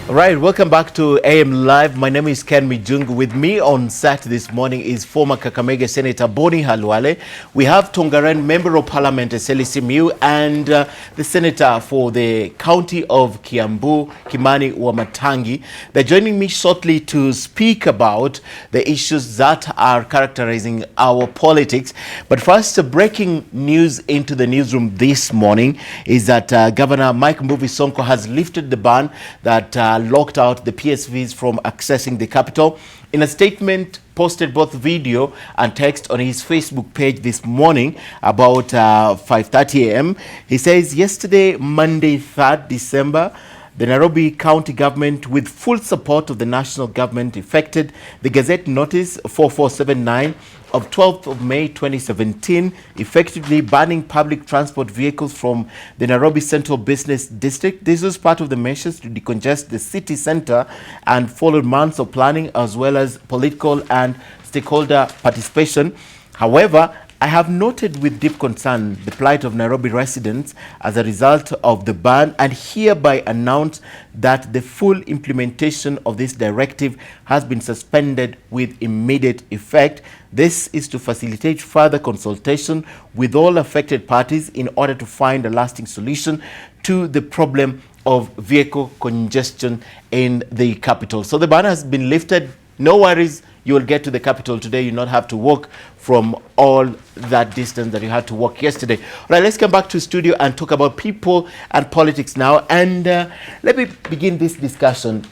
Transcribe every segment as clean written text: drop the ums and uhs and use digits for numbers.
All right, welcome back to AM Live. My name is Ken Mijungu. With me on set this morning is former Kakamega Senator Boni Khalwale. We have Tongaren Member of Parliament Eseli Simiyu and the Senator for the County of Kiambu, Kimani Wamatangi. They're joining me shortly to speak about the issues that are characterizing our politics. But first, breaking news into the newsroom this morning is that Governor Mike Mbuvi Sonko has lifted the ban that locked out the PSVs from accessing the capital. In a statement posted both video and text on his Facebook page this morning about 5:30 a.m., he says, yesterday, Monday, 3rd December, the Nairobi County Government, with full support of the national government, effected the Gazette Notice 4479 of 12th of May 2017, effectively banning public transport vehicles from the Nairobi Central Business District. This was part of the measures to decongest the city center and followed months of planning as well as political and stakeholder participation. However, I have noted with deep concern the plight of Nairobi residents as a result of the ban and hereby announce that the full implementation of this directive has been suspended with immediate effect. This is to facilitate further consultation with all affected parties in order to find a lasting solution to the problem of vehicle congestion in the capital. So the ban has been lifted. No worries. You will get to the capital today. You not have to walk from all that distance that you had to walk yesterday. All right, let's come back to studio and talk about people and politics now. And let me begin this discussion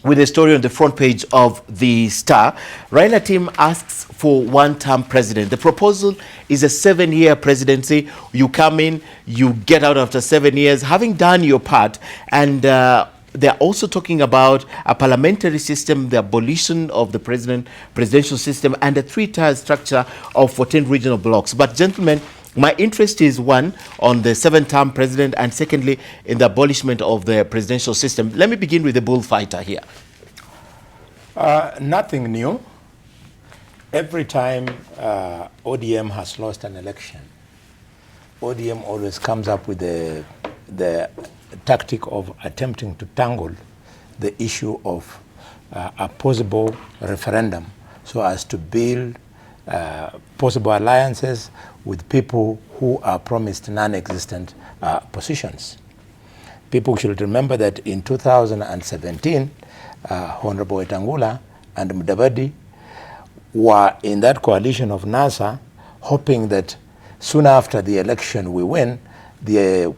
with a story on the front page of the Star. Raila team asks for one-term president. The proposal is a 7-year presidency. You come in, you get out after 7 years, having done your part, and they're also talking about a parliamentary system, the abolition of the presidential system, and a 3-tier structure of 14 regional blocks. But gentlemen, my interest is one on the 7-term president and secondly in the abolishment of the presidential system. Let me begin with the bullfighter here. Nothing new. Every time ODM has lost an election, ODM always comes up with the tactic of attempting to tangle the issue of a possible referendum so as to build possible alliances with people who are promised non-existent positions. People should remember that in 2017, Honorable Wetangula and Mudavadi were in that coalition of NASA, hoping that soon after the election we win, the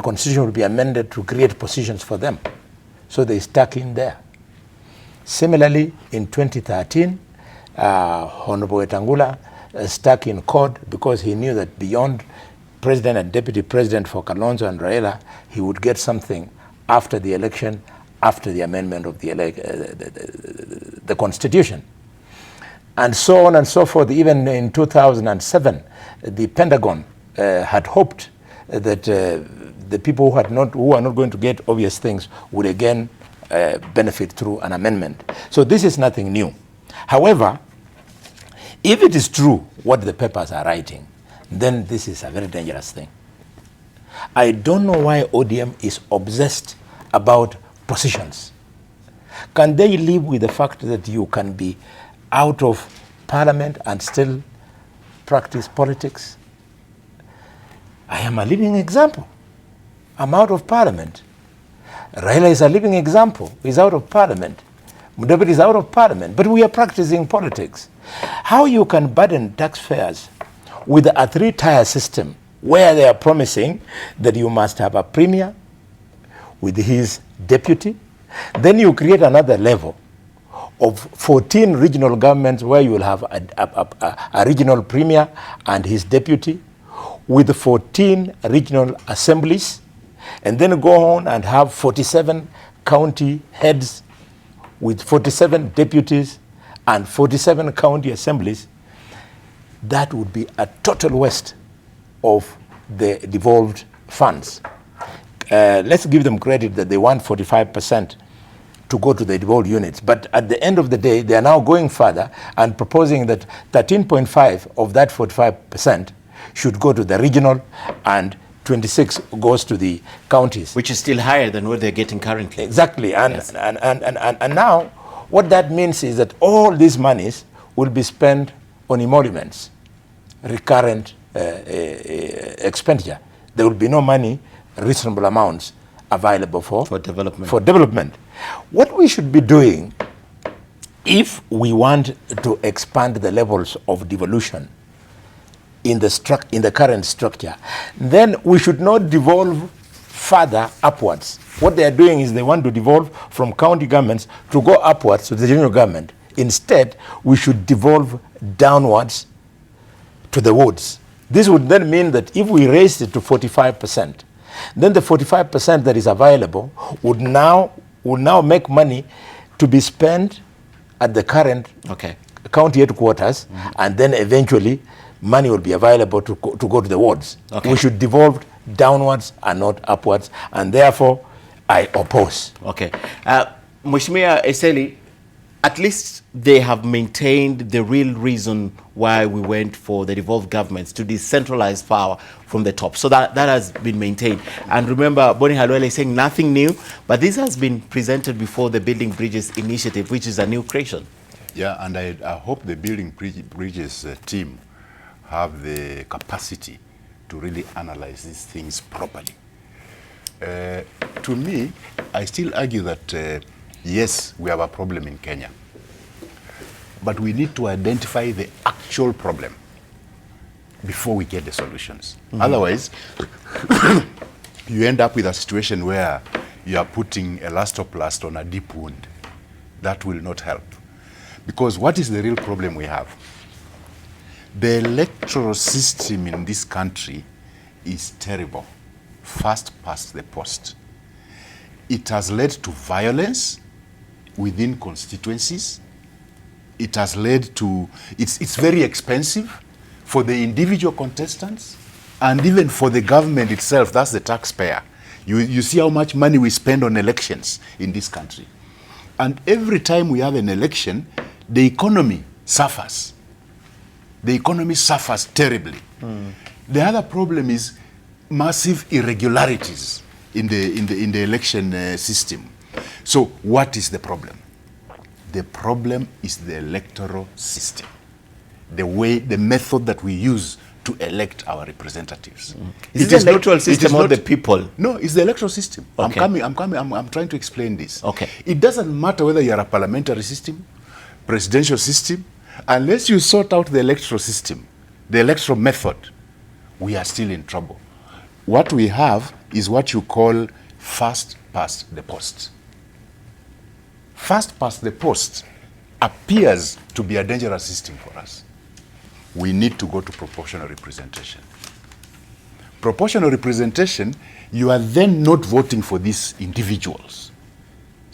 Constitution will be amended to create positions for them. So they stuck in there. Similarly, in 2013, Honorable Wetangula stuck in court because he knew that beyond president and deputy president for Kalonzo and Raila, he would get something after the election, after the amendment of the Constitution. And so on and so forth. Even in 2007, the Pentagon had hoped that the people who are not going to get obvious things would again benefit through an amendment. So this is nothing new. However, if it is true what the papers are writing, then this is a very dangerous thing. I don't know why ODM is obsessed about positions. Can they live with the fact that you can be out of parliament and still practice politics? I am a living example. I'm out of parliament. Raila is a living example. He's out of parliament. Mudavadi is out of parliament. But we are practicing politics. How you can burden taxpayers with a 3-tier system where they are promising that you must have a premier with his deputy. Then you create another level of 14 regional governments where you will have a regional premier and his deputy with 14 regional assemblies, and then go on and have 47 county heads with 47 deputies and 47 county assemblies. That would be a total waste of the devolved funds. Let's give them credit that they want 45% to go to the devolved units. But at the end of the day, they are now going further and proposing that 13.5 of that 45% should go to the regional and 26 goes to the counties. Which is still higher than what they're getting currently. Exactly. And, yes. and now what that means is that all these monies will be spent on emoluments, recurrent expenditure. There will be no money, reasonable amounts available for development. What we should be doing, if we want to expand the levels of devolution in the current structure, then we should not devolve further upwards. What they are doing is they want to devolve from county governments to go upwards to the general government. Instead, we should devolve downwards to the wards. This would then mean that if we raise it to 45%, then the 45% that is available would now make money to be spent at the current county headquarters, and then eventually money will be available to go to the wards. We should devolve downwards and not upwards, and therefore I oppose. Mheshimiwa Eseli, at least they have maintained the real reason why we went for the devolved governments, to decentralize power from the top. So that has been maintained. And remember, Boni Khalwale is saying nothing new, but this has been presented before the Building Bridges initiative, which is a new creation. Yeah, and I hope the Building Bridges team have the capacity to really analyze these things properly. To me, I still argue that yes, we have a problem in Kenya, but we need to identify the actual problem before we get the solutions. Otherwise, you end up with a situation where you are putting elastoplast on a deep wound. That will not help. Because what is the real problem we have? The electoral system in this country is terrible. First past the post. It has led to violence within constituencies. It has led to, it's very expensive for the individual contestants and even for the government itself. That's the taxpayer. You see how much money we spend on elections in this country. And every time we have an election, the economy suffers. The economy suffers terribly. The other problem is massive irregularities in the election system. So what is the problem? The problem is the electoral system. The method that we use to elect our representatives. Is it the electoral system or the people? No, it's the electoral system. Okay. I'm trying to explain this. Okay. It doesn't matter whether you're a parliamentary system, presidential system, unless you sort out the electoral system, the electoral method, we are still in trouble. What we have is what you call first past the post. First past the post appears to be a dangerous system for us. We need to go to proportional representation. Proportional representation, you are then not voting for these individuals.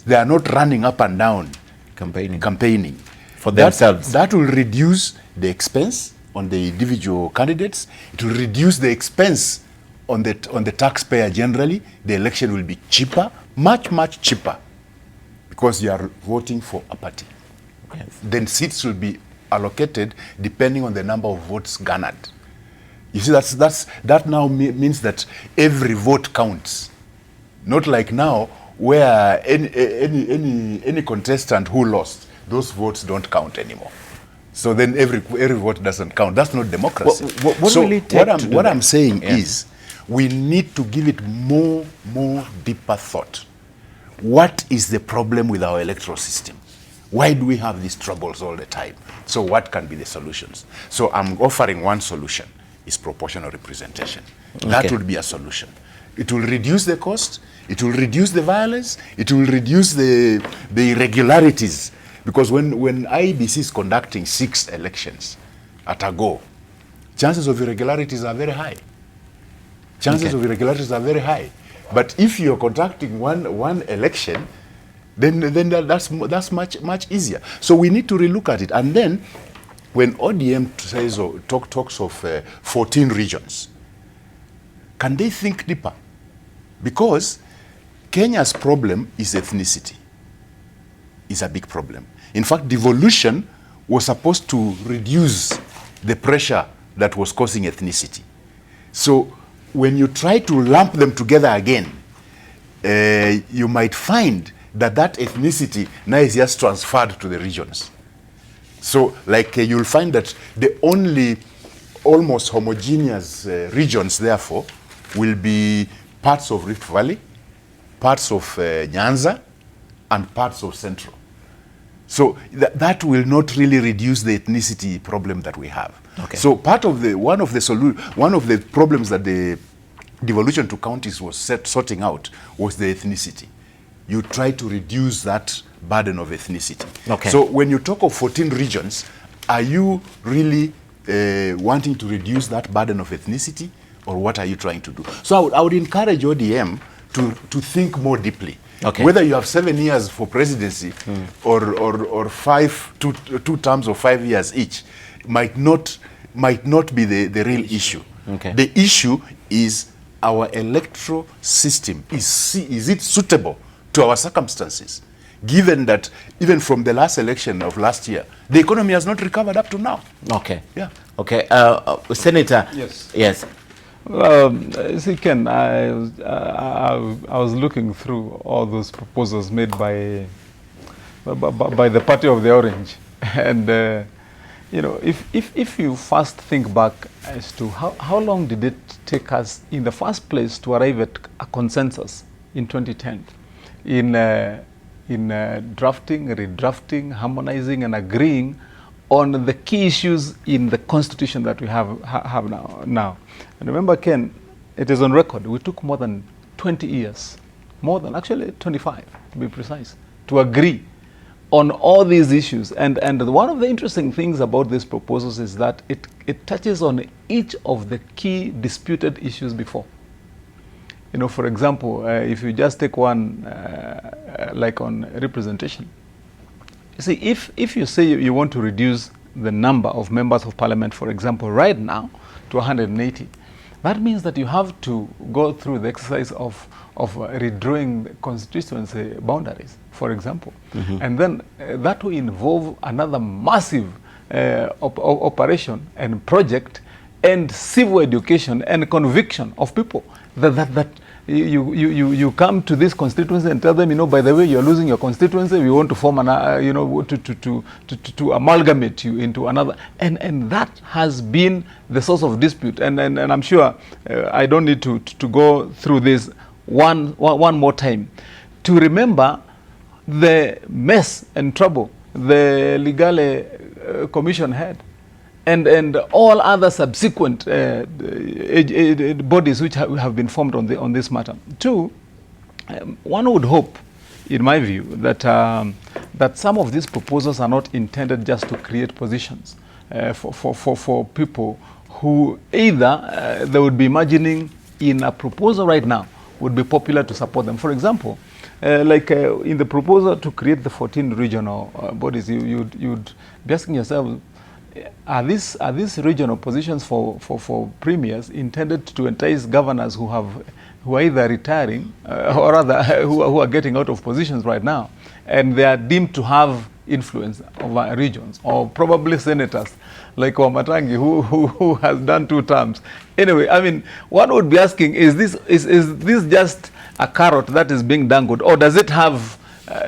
They are not running up and down campaigning for themselves. That will reduce the expense on the individual candidates. It will reduce the expense on the taxpayer generally. The election will be cheaper, much, much cheaper, because you are voting for a party. Yes. Then seats will be allocated depending on the number of votes garnered. You see, that now means that every vote counts. Not like now, where any contestant who lost, those votes don't count anymore. So then every vote doesn't count. That's not democracy. What I'm saying is, we need to give it more deeper thought. What is the problem with our electoral system? Why do we have these troubles all the time? So what can be the solutions? So I'm offering one solution, is proportional representation. That would be a solution. It will reduce the cost, it will reduce the violence, it will reduce the irregularities. Because when IEBC is conducting 6 elections at a go, chances of irregularities are very high. Chances of irregularities are very high. But if you're conducting one election, then that's much easier. So we need to relook at it. And then when ODM says or talks of 14 regions, can they think deeper? Because Kenya's problem is ethnicity. Is a big problem. In fact, devolution was supposed to reduce the pressure that was causing ethnicity. So when you try to lump them together again, you might find that that ethnicity now is just transferred to the regions. So like you'll find that the only almost homogeneous regions, therefore, will be parts of Rift Valley, parts of Nyanza, and parts of Central. So that will not really reduce the ethnicity problem that we have. Okay. So one of the problems that the devolution to counties was sorting out was the ethnicity. You try to reduce that burden of ethnicity. Okay. So when you talk of 14 regions, are you really wanting to reduce that burden of ethnicity, or what are you trying to do? So I would encourage ODM to think more deeply. Okay. Whether you have 7 years for presidency or two terms of 5 years each might not be the real issue. Okay. The issue is our electoral system. Is it suitable to our circumstances? Given that even from the last election of last year, the economy has not recovered up to now. Okay. Yeah. Okay. Senator. Yes. Yes. See, Ken, I was looking through all those proposals made by the party of the orange, and you know, if you first think back as to how long did it take us in the first place to arrive at a consensus in 2010 in drafting, redrafting, harmonizing, and agreeing on the key issues in the constitution that we have now. And remember, Ken, it is on record, we took more than 20 years, more than actually 25 to be precise, to agree on all these issues. And one of the interesting things about these proposals is that it touches on each of the key disputed issues before. You know, for example, if you just take one like on representation. You see, if you say you want to reduce the number of members of parliament, for example, right now to 180, that means that you have to go through the exercise of redrawing the constituency boundaries, for example. And then that will involve another massive operation and project and civil education and conviction of people that you come to this constituency and tell them, you know, by the way, you're losing your constituency, we want to form an, you know, to amalgamate you into another, and that has been the source of dispute. And I'm sure I don't need to go through this one more time to remember the mess and trouble the Legal Commission had, and all other subsequent bodies which have been formed on this matter. Two, one would hope, in my view, that that some of these proposals are not intended just to create positions for people who either they would be imagining in a proposal right now would be popular to support them. For example, like in the proposal to create the 14 regional bodies, you'd be asking yourself, are these regional positions for premiers intended to entice governors who are either retiring or rather who are getting out of positions right now, and they are deemed to have influence over regions, or probably senators like Wamatangi who has done 2 terms. Anyway, I mean, one would be asking, is this just a carrot that is being dangled, or does it have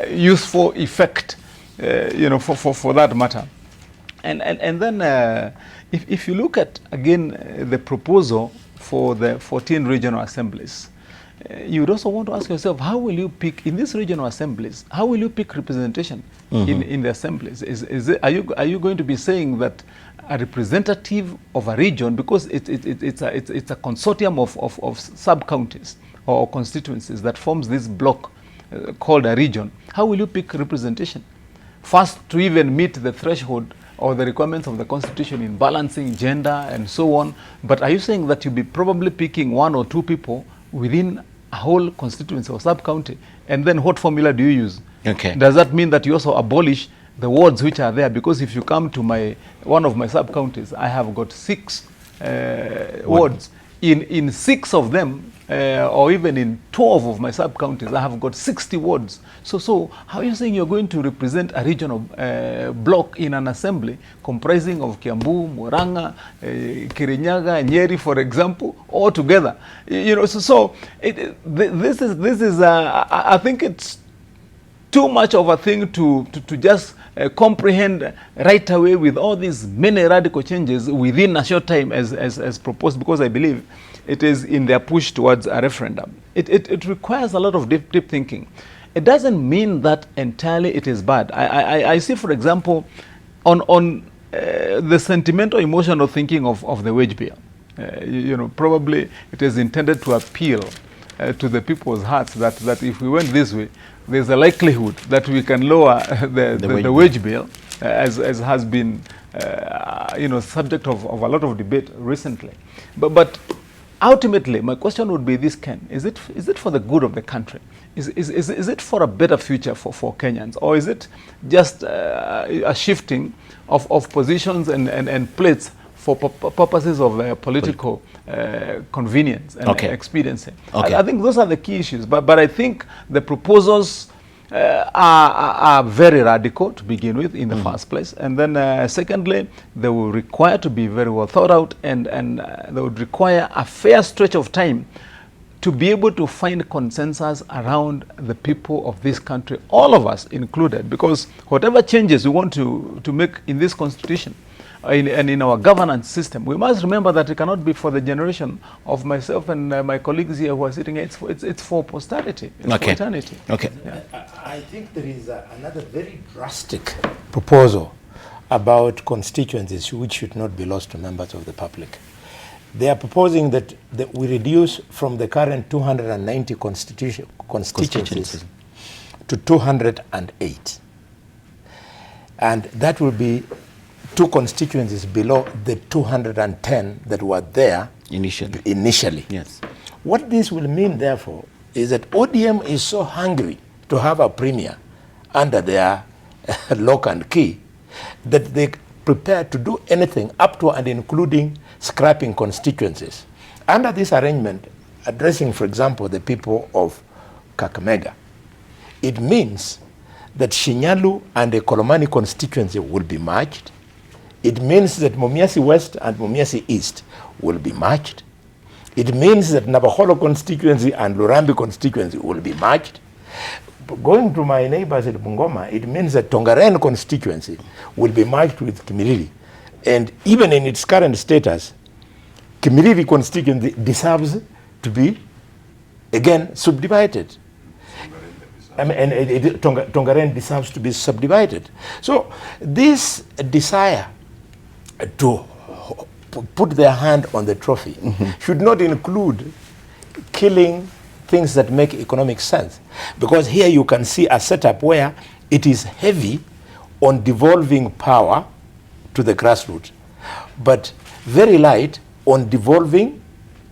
useful effect, you know, for that matter? And then if you look at, again, the proposal for the 14 regional assemblies, you would also want to ask yourself, how will you pick, in these regional assemblies, how will you pick representation in the assemblies? Are you going to be saying that a representative of a region, because it's a consortium of sub-counties or constituencies that forms this block called a region, how will you pick representation? First, to even meet the threshold or the requirements of the constitution in balancing gender and so on. But are you saying that you'll be probably picking 1 or 2 people within a whole constituency or sub-county? And then what formula do you use? Okay. Does that mean that you also abolish the wards which are there? Because if you come to one of my sub-counties, I have got 6 wards. In 6 of them, or even in 12 of my sub-counties, I have got 60 wards. So how are you saying you're going to represent a regional block in an assembly comprising of Kiambu, Murang'a, Kirinyaga, Nyeri, for example, all together? You know, this is I think it's too much of a thing to just comprehend right away with all these many radical changes within a short time as proposed, because I believe it is in their push towards a referendum. It requires a lot of deep thinking. It doesn't mean that entirely it is bad. I see, for example, on the sentimental, emotional thinking of the wage bill. You know, probably it is intended to appeal to the people's hearts that if we went this way, there's a likelihood that we can lower the wage bill, as has been you know, subject of a lot of debate recently. But ultimately, my question would be this, Ken: is it for the good of the country? Is it for a better future for Kenyans, or is it just a shifting of positions and plates for purposes of political convenience and expediency? I think those are the key issues. But I think the proposals are very radical to begin with in the first place. And then secondly, they will require to be very well thought out, and they would require a fair stretch of time to be able to find consensus around the people of this country, all of us included, because whatever changes we want to make in this constitution and in our governance system, we must remember that it cannot be for the generation of myself and my colleagues here who are sitting here. It's for posterity. It's for eternity. Yeah. I think there is another very drastic proposal about constituencies which should not be lost to members of the public. They are proposing that we reduce from the current 290 constituencies to 208. And that will be 2 constituencies below the 210 that were there initially. Yes. What this will mean, therefore, is that ODM is so hungry to have a premier under their lock and key that they prepare to do anything up to and including scrapping constituencies. Under this arrangement, addressing, for example, the people of Kakamega, it means that Shinyalu and the Kolomani constituency will be merged. It means that Mumias West and Mumias East will be merged. It means that Nabaholo constituency and Lurambi constituency will be merged. Going to my neighbors at Bungoma, it means that Tongaren constituency will be merged with Kimilili. And even in its current status, Kimilili constituency deserves to be, again, subdivided. Tongaren deserves to be subdivided. So this desire to put their hand on the trophy should not include killing things that make economic sense. Because here you can see a setup where it is heavy on devolving power to the grassroots, but very light on devolving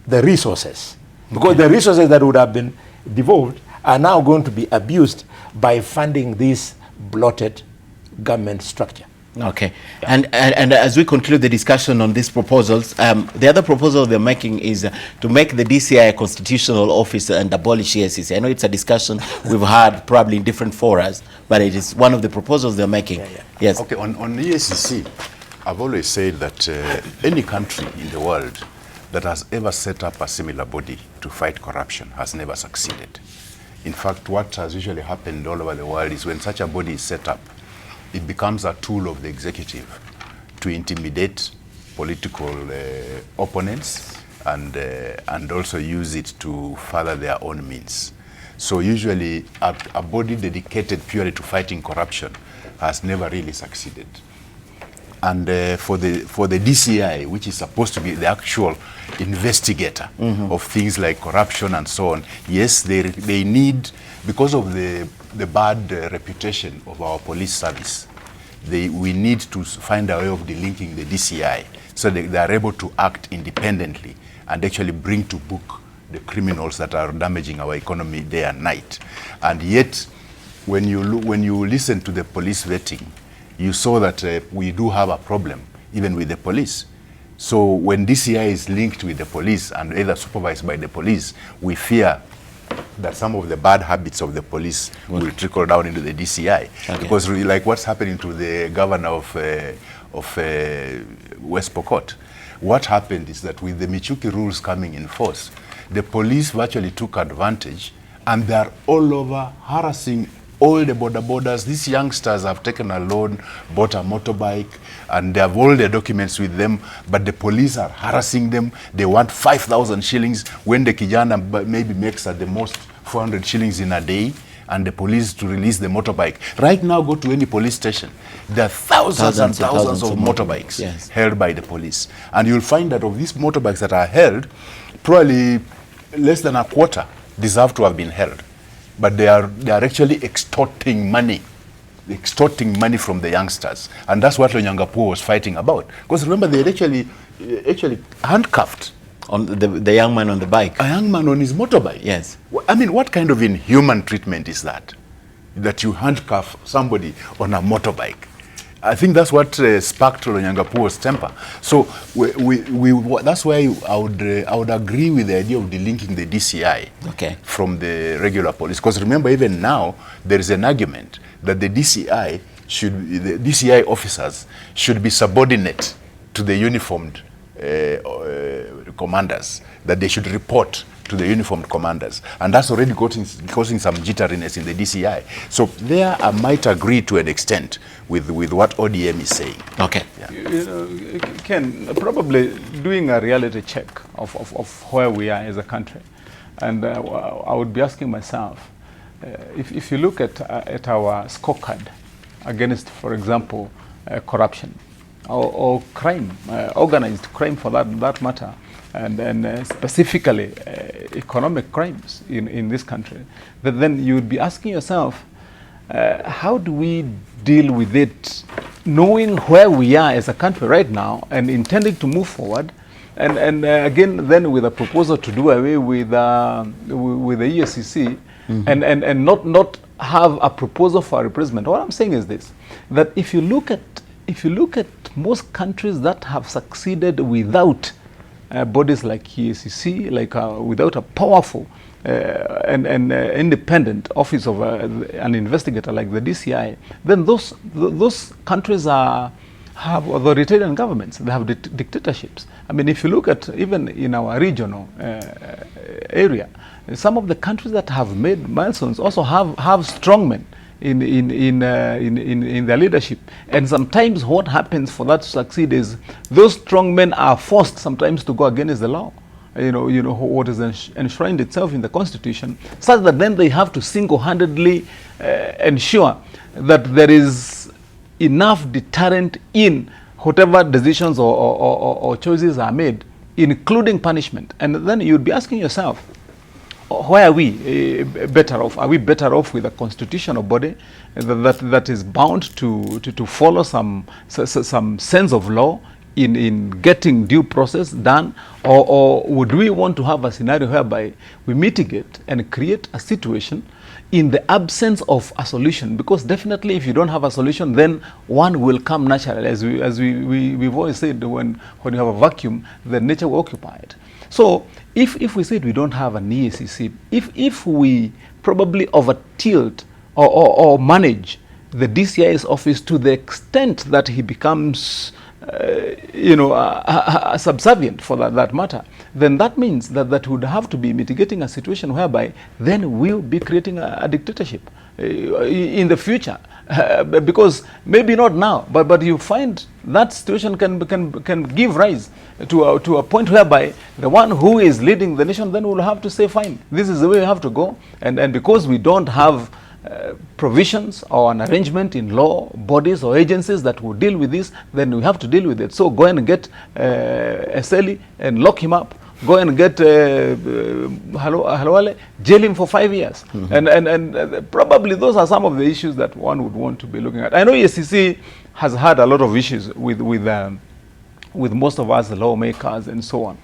the resources. Because the resources that would have been devolved are now going to be abused by funding this bloated government structure. Okay. Yeah. And as we conclude the discussion on these proposals, the other proposal they're making is to make the DCI a constitutional office and abolish EACC. I know it's a discussion we've had probably in different forums, but it is one of the proposals they're making. Yes. Okay, on EACC, I've always said that any country in the world that has ever set up a similar body to fight corruption has never succeeded. In fact, what has usually happened all over the world is when such a body is set up, it becomes a tool of the executive to intimidate political opponents and also use it to further their own means. So usually a body dedicated purely to fighting corruption has never really succeeded. And for the DCI, which is supposed to be the actual investigator of things like corruption and so on, yes, they need, because of the bad reputation of our police service, we need to find a way of delinking the DCI so they are able to act independently and actually bring to book the criminals that are damaging our economy day and night. And yet, when you listen to the police vetting, you saw that we do have a problem even with the police. So when DCI is linked with the police and either supervised by the police, we fear that some of the bad habits of the police will trickle down into the DCI. Okay. Because really, like what's happening to the governor of West Pokot, what happened is that with the Michuki rules coming in force, the police virtually took advantage and they are all over harassing all the borders. These youngsters have taken a loan, bought a motorbike, and they have all their documents with them, but the police are harassing them. They want 5,000 shillings when the kijana maybe makes at the most 400 shillings in a day, and the police to release the motorbike. Right now, go to any police station. There are thousands and thousands of motorbikes held by the police. And you'll find that of these motorbikes that are held, probably less than a quarter deserve to have been held. But they are actually extorting money from the youngsters. And that's what Lonyangapuo was fighting about. Because remember, they had actually handcuffed on the young man on the bike. A young man on his motorbike. Yes. I mean, what kind of inhuman treatment is that? That you handcuff somebody on a motorbike. I think that's what sparked Lonyangapuo's temper. So that's why I would agree with the idea of delinking the DCI from the regular police. Because remember, even now there is an argument that the DCI officers should be subordinate to the uniformed commanders, that they should report to the uniformed commanders, and that's already causing some jitteriness in the DCI. So there I might agree to an extent with what ODM is saying. Okay. Yeah. You know, Ken, probably doing a reality check of where we are as a country, and I would be asking myself, if you look at our scorecard against, for example, corruption or crime, organized crime for that matter, and specifically economic crimes in this country, but then you would be asking yourself, how do we deal with it, knowing where we are as a country right now and intending to move forward, and again then with a proposal to do away with the ESCC, and not have a proposal for a replacement. What I'm saying is this, that if you look at most countries that have succeeded without bodies like ESCC, without a powerful and independent office of an investigator like the DCI, then those countries have authoritarian governments. They have dictatorships. I mean, if you look at even in our regional area, some of the countries that have made milestones also have strongmen in their leadership. And sometimes what happens for that to succeed is those strong men are forced sometimes to go against the law. You know what is enshrined itself in the Constitution, such that then they have to single-handedly ensure that there is enough deterrent in whatever decisions or choices are made, including punishment. And then you'd be asking yourself, why are we better off? Are we better off with a constitutional body that is bound to follow some sense of law in getting due process done, or would we want to have a scenario whereby we mitigate and create a situation in the absence of a solution? Because definitely if you don't have a solution, then one will come naturally. As we've always said, when you have a vacuum, then nature will occupy it. So if we said we don't have an EACC, if we probably over-tilt or manage the DCI's office to the extent that he becomes subservient for that matter, then that means that would have to be mitigating a situation whereby then we'll be creating a dictatorship in the future. Because maybe not now, but you find that situation can give rise to a point whereby the one who is leading the nation then will have to say, fine, this is the way we have to go, and because we don't have provisions or an arrangement in law bodies or agencies that will deal with this, then we have to deal with it. So go and get Eseli and lock him up. Go and get Khalwale, jail him for 5 years. And probably those are some of the issues that one would want to be looking at. I know ESCC has had a lot of issues with most of us lawmakers and so on.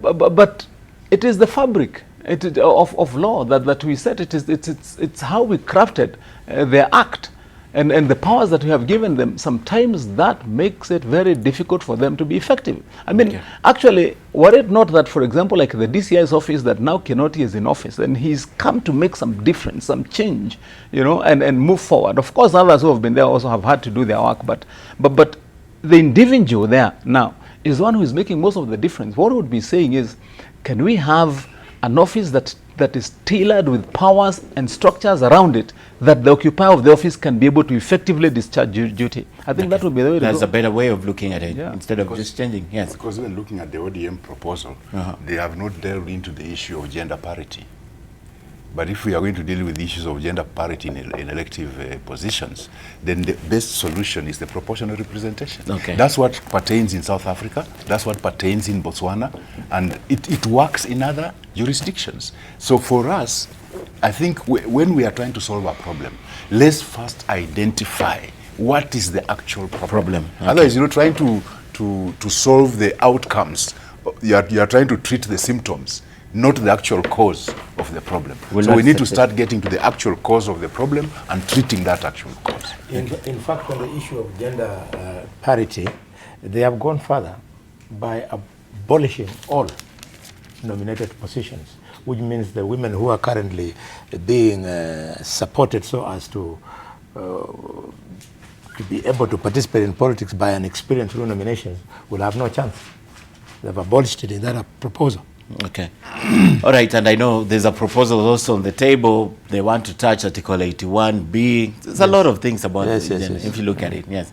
But it is the fabric of law that we said it's how we crafted the act. And the powers that we have given them, sometimes that makes it very difficult for them to be effective. I mean, actually, were it not that, for example, like the DCI's office that now Kinoti is in office, and he's come to make some difference, some change, you know, and move forward. Of course, others who have been there also have had to do their work, but the individual there now is the one who is making most of the difference. What I would be saying is, can we have an office that is tailored with powers and structures around it, that the occupier of the office can be able to effectively discharge duty? I think that would be the way to go. That's a better way of looking at it, instead of just changing. Yes. Because when looking at the ODM proposal, they have not delved into the issue of gender parity. But if we are going to deal with issues of gender parity in elective positions, then the best solution is the proportional representation. Okay. That's what pertains in South Africa, that's what pertains in Botswana, and it works in other jurisdictions. So for us, I think when we are trying to solve a problem, let's first identify what is the actual problem. Okay. Otherwise, you're not trying to solve the outcomes. You are trying to treat the symptoms, not the actual cause of the problem. So we need to start getting to the actual cause of the problem and treating that actual cause. In fact, on the issue of gender parity, they have gone further by abolishing all nominated positions, which means the women who are currently being supported so as to be able to participate in politics by an experience through nominations will have no chance. They've abolished it in that proposal. Okay. All right, and I know there's a proposal also on the table. They want to touch Article 81B. There's a lot of things about it, if you look at it, yes.